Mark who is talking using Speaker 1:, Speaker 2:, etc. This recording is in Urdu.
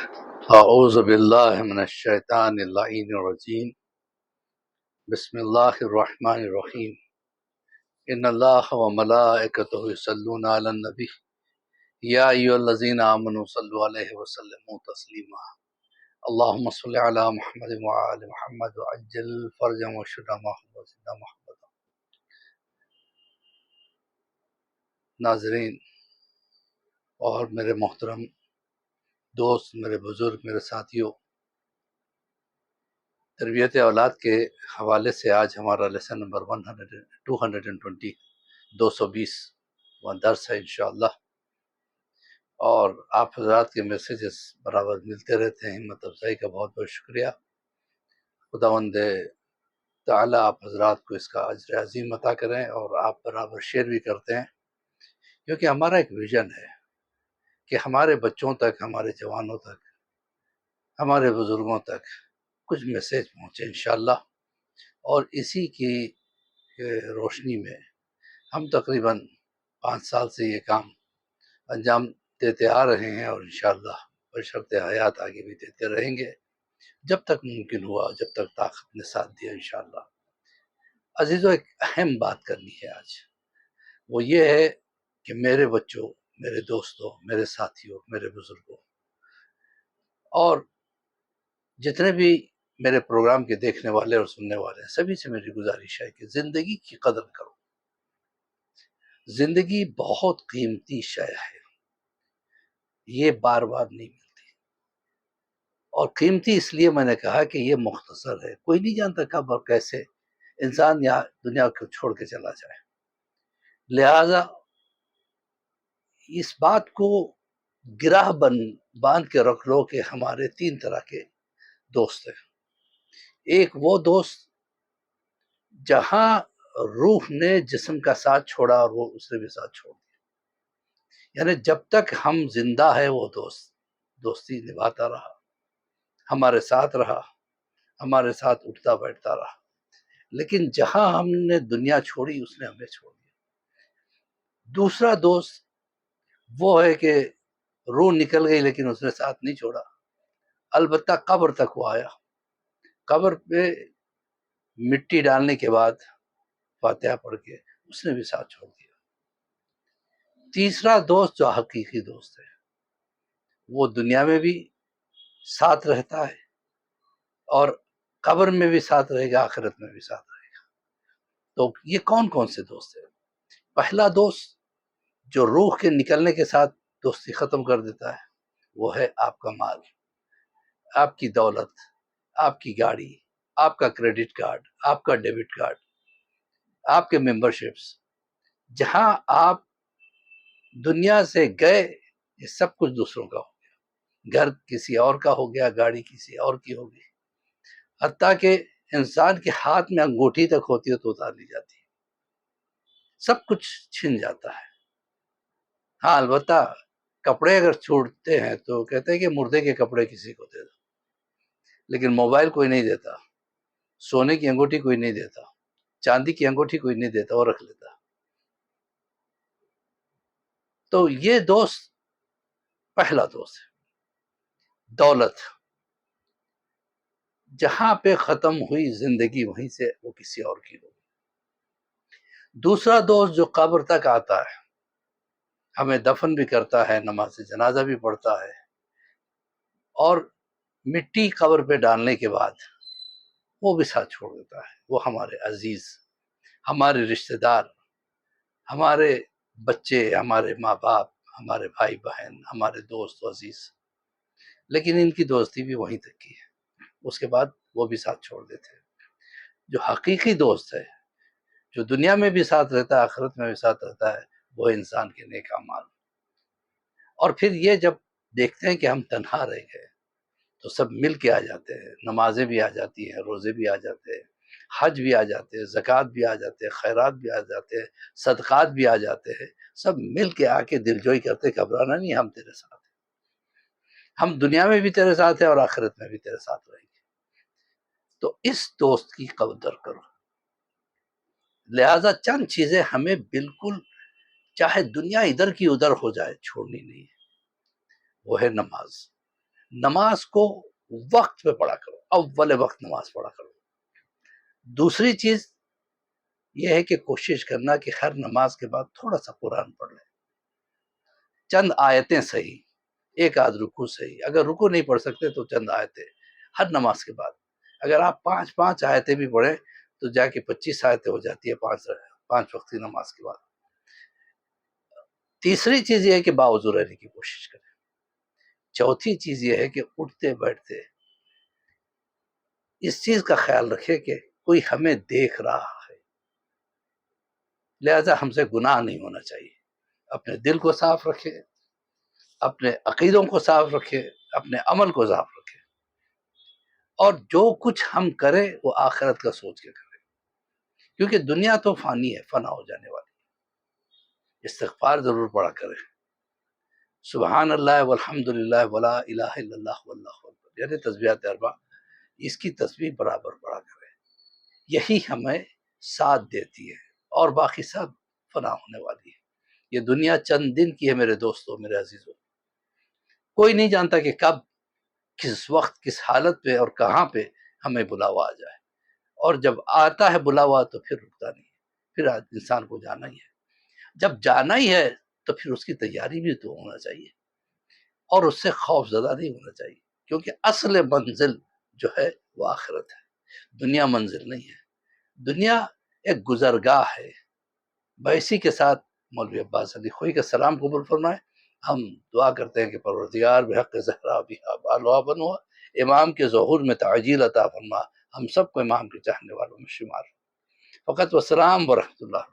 Speaker 1: اعوذ باللہ من الشیطان اللعین الرجیم بسم اللہ الرحمن الرحیم ان اللہ وملائکتہ یصلون علی النبی یا ایھا الذین آمنوا صلوا علیہ وسلموا تسلیما اللہم صل علی محمد وعلی محمد وعجل فرجا وشد محمد وزد محمد۔ ناظرین اور میرے محترم دوست، میرے بزرگ، میرے ساتھیوں، تربیت اولاد کے حوالے سے آج ہمارا لیسن نمبر 220 درس ہے انشاءاللہ، اور آپ حضرات کے میسیجز برابر ملتے رہتے ہیں، ہمت افزائی کا بہت بہت شکریہ۔ خداوند تعالی آپ حضرات کو اس کا اجر عظیم عطا کریں، اور آپ برابر شیئر بھی کرتے ہیں، کیونکہ ہمارا ایک ویژن ہے کہ ہمارے بچوں تک، ہمارے جوانوں تک، ہمارے بزرگوں تک کچھ میسیج پہنچے انشاءاللہ، اور اسی کی روشنی میں ہم تقریباً 5 سال سے یہ کام انجام دیتے آ رہے ہیں، اور انشاءاللہ بشرط حیات آگے بھی دیتے رہیں گے جب تک ممکن ہوا، جب تک طاقت نے ساتھ دیا انشاءاللہ۔ عزیزو، ایک اہم بات کرنی ہے آج، وہ یہ ہے کہ میرے بچوں، میرے دوستوں، میرے ساتھیوں، میرے بزرگوں، اور جتنے بھی میرے پروگرام کے دیکھنے والے اور سننے والے ہیں، سبھی سے میری گزارش ہے کہ زندگی کی قدر کرو۔ زندگی بہت قیمتی شے ہے، یہ بار بار نہیں ملتی، اور قیمتی اس لیے میں نے کہا کہ یہ مختصر ہے، کوئی نہیں جانتا کب اور کیسے انسان یا دنیا کو چھوڑ کے چلا جائے۔ لہذا اس بات کو گرہ باندھ کے رکھ لو کہ ہمارے 3 طرح کے دوست ہیں۔ ایک وہ دوست جہاں روح نے جسم کا ساتھ چھوڑا اور وہ اس نے بھی ساتھ چھوڑ دیا، یعنی جب تک ہم زندہ ہے وہ دوستی نبھاتا رہا، ہمارے ساتھ رہا، ہمارے ساتھ اٹھتا بیٹھتا رہا، لیکن جہاں ہم نے دنیا چھوڑی اس نے ہمیں چھوڑ دیا۔ دوسرا دوست وہ ہے کہ روح نکل گئی لیکن اس نے ساتھ نہیں چھوڑا، البتہ قبر تک وہ آیا، قبر پہ مٹی ڈالنے کے بعد فاتحہ پڑھ کے اس نے بھی ساتھ چھوڑ دیا۔ تیسرا دوست جو حقیقی دوست ہے، وہ دنیا میں بھی ساتھ رہتا ہے اور قبر میں بھی ساتھ رہے گا، آخرت میں بھی ساتھ رہے گا۔ تو یہ کون کون سے دوست ہیں؟ پہلا دوست جو روح کے نکلنے کے ساتھ دوستی ختم کر دیتا ہے، وہ ہے آپ کا مال، آپ کی دولت، آپ کی گاڑی، آپ کا کریڈٹ کارڈ، آپ کا ڈیبٹ کارڈ، آپ کے ممبرشپس۔ جہاں آپ دنیا سے گئے یہ سب کچھ دوسروں کا ہو گیا، گھر کسی اور کا ہو گیا، گاڑی کسی اور کی ہو گئی، حتیٰ کہ انسان کے ہاتھ میں انگوٹھی تک ہوتی ہے تو اتار لی جاتی ہے، سب کچھ چھن جاتا ہے۔ ہاں البتہ کپڑے اگر چھوڑتے ہیں تو کہتے ہیں کہ مردے کے کپڑے کسی کو دے دو، لیکن موبائل کوئی نہیں دیتا، سونے کی انگوٹھی کوئی نہیں دیتا، چاندی کی انگوٹھی کوئی نہیں دیتا، وہ رکھ لیتا۔ تو یہ دوست پہلا دوست ہے۔ دولت جہاں پہ ختم ہوئی زندگی وہیں سے وہ کسی اور کی ہوگی۔ دوسرا دوست جو قبر تک آتا ہے، ہمیں دفن بھی کرتا ہے، نماز جنازہ بھی پڑھتا ہے، اور مٹی قبر پہ ڈالنے کے بعد وہ بھی ساتھ چھوڑ دیتا ہے۔ وہ ہمارے عزیز، ہمارے رشتہ دار، ہمارے بچے، ہمارے ماں باپ، ہمارے بھائی بہن، ہمارے دوست و عزیز، لیکن ان کی دوستی بھی وہیں تک کی ہے، اس کے بعد وہ بھی ساتھ چھوڑ دیتے ہیں۔ جو حقیقی دوست ہے، جو دنیا میں بھی ساتھ رہتا ہے، آخرت میں بھی ساتھ رہتا ہے، وہ انسان کے نیک اعمال۔ اور پھر یہ جب دیکھتے ہیں کہ ہم تنہا رہ گئے تو سب مل کے آ جاتے ہیں، نمازیں بھی آ جاتی ہیں، روزے بھی آ جاتے ہیں، حج بھی آ جاتے ہیں، زکوٰۃ بھی آ جاتے ہیں، خیرات بھی آ جاتے ہیں، صدقات بھی آ جاتے ہیں، سب مل کے آ کے دلجوئی کرتے، گھبرانا نہیں، ہم تیرے ساتھ ہیں، ہم دنیا میں بھی تیرے ساتھ ہیں اور آخرت میں بھی تیرے ساتھ رہیں گے۔ تو اس دوست کی قدر کرو۔ لہٰذا چند چیزیں ہمیں بالکل چاہے دنیا ادھر کی ادھر ہو جائے چھوڑنی نہیں ہے۔ وہ ہے نماز، نماز کو وقت پہ پڑھا کرو، اول وقت نماز پڑھا کرو۔ دوسری چیز یہ ہے کہ کوشش کرنا کہ ہر نماز کے بعد تھوڑا سا قرآن پڑھ لیں، چند آیتیں صحیح، ایک آدھ رکوع صحیح، اگر رکوع نہیں پڑھ سکتے تو چند آیتیں ہر نماز کے بعد۔ اگر آپ پانچ آیتیں بھی پڑھیں تو جا کے 25 آیتیں ہو جاتی ہے پانچ وقتی نماز کے بعد۔ تیسری چیز یہ ہے کہ باوضو رہنے کی کوشش کریں۔ چوتھی چیز یہ ہے کہ اٹھتے بیٹھتے اس چیز کا خیال رکھے کہ کوئی ہمیں دیکھ رہا ہے، لہذا ہم سے گناہ نہیں ہونا چاہیے۔ اپنے دل کو صاف رکھے، اپنے عقیدوں کو صاف رکھے، اپنے عمل کو صاف رکھے، اور جو کچھ ہم کریں وہ آخرت کا سوچ کے کریں، کیونکہ دنیا تو فانی ہے، فنا ہو جانے والی ہے۔ استغفار ضرور پڑھا کریں، سبحان اللہ والحمد للہ ولا الہ الا اللہ واللہ اکبر، یعنی تسبیحات اربع، اس کی تسبیح برابر پڑھا کریں۔ یہی ہمیں ساتھ دیتی ہے، اور باقی سب فنا ہونے والی ہے۔ یہ دنیا چند دن کی ہے میرے دوستوں، میرے عزیزوں، کوئی نہیں جانتا کہ کب، کس وقت، کس حالت پہ اور کہاں پہ ہمیں بلاوا آ جائے، اور جب آتا ہے بلاوا تو پھر رکتا نہیں ہے، پھر انسان کو جانا ہی ہے۔ جب جانا ہی ہے تو پھر اس کی تیاری بھی تو ہونا چاہیے، اور اس سے خوف زدہ نہیں ہونا چاہیے، کیونکہ اصل منزل جو ہے وہ آخرت ہے، دنیا منزل نہیں ہے۔ دنیا ایک گزرگاہ ہے۔ میں اسی کے ساتھ مولوی عباس علی خوئی کا سلام قبول فرمائے۔ ہم دعا کرتے ہیں کہ پروردگار بحق زہرا بہا بالوا بنوا، امام کے ظہور میں تعجیل عطا فرما، ہم سب کو امام کے چاہنے والوں میں شمار۔ فقط والسلام ورحمۃ اللہ۔